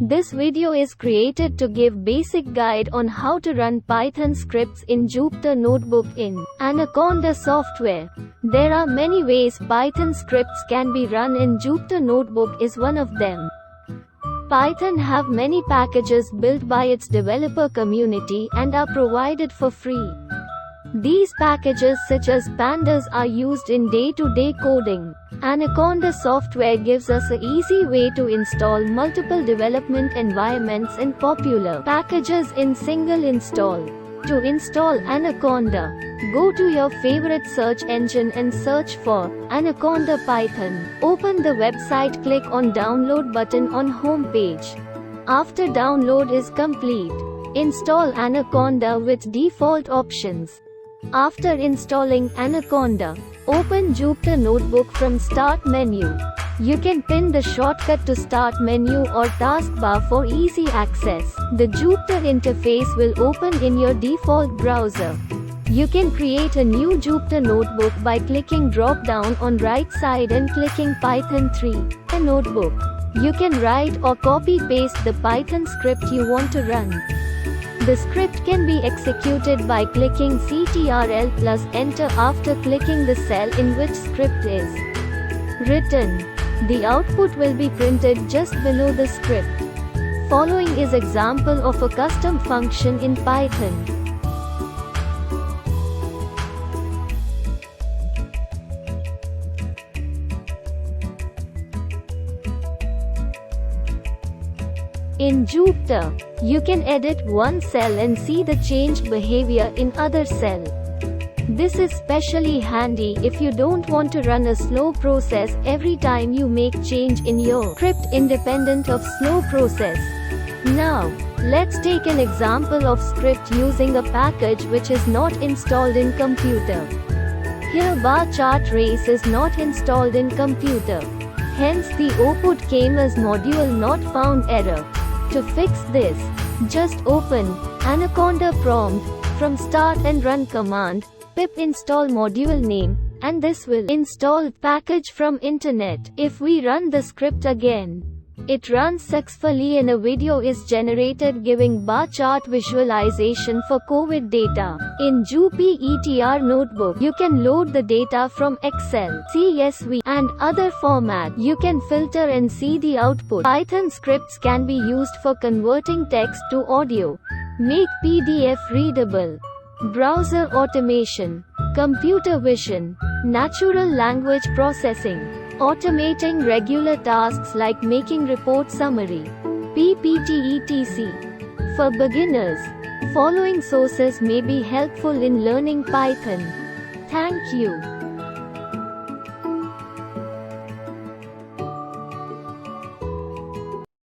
This video is created to give basic guide on how to run Python scripts in Jupyter Notebook in Anaconda Software. There are many ways Python scripts can be run in Jupyter Notebook is one of them. Python have many packages built by its developer community and are provided for free. These packages such as pandas are used in day-to-day coding. Anaconda Software gives us an easy way to install multiple development environments and popular packages in single install. To install Anaconda, go to your favorite search engine and search for Anaconda Python. Open the website, click on download button on home page. After download is complete, install Anaconda with default options. After installing Anaconda, open Jupyter Notebook from Start menu. You can pin the shortcut to Start menu or taskbar for easy access. The Jupyter interface will open in your default browser. You can create a new Jupyter Notebook by clicking drop down on right side and clicking Python 3. A notebook. You can write or copy paste the Python script you want to run. The script can be executed by clicking Ctrl plus Enter after clicking the cell in which script is written. The output will be printed just below the script. Following is example of a custom function in Python. In Jupyter, you can edit one cell and see the changed behavior in other cell. This is especially handy if you don't want to run a slow process every time you make change in your script independent of slow process. Now, let's take an example of script using a package which is not installed in computer. Here bar chart race is not installed in computer. Hence the output came as module not found error. To fix this, just open Anaconda prompt from start and run command pip install module name, and this will install package from internet. If we run the script again, it runs successfully and a video is generated giving bar chart visualization for COVID data. In Jupyter Notebook, you can load the data from Excel, CSV, and other format. You can filter and see the output. Python scripts can be used for converting text to audio, make PDF readable, browser automation, computer vision, natural language processing, automating regular tasks like making report summary, PPT etc. For beginners, following sources may be helpful in learning Python. Thank you.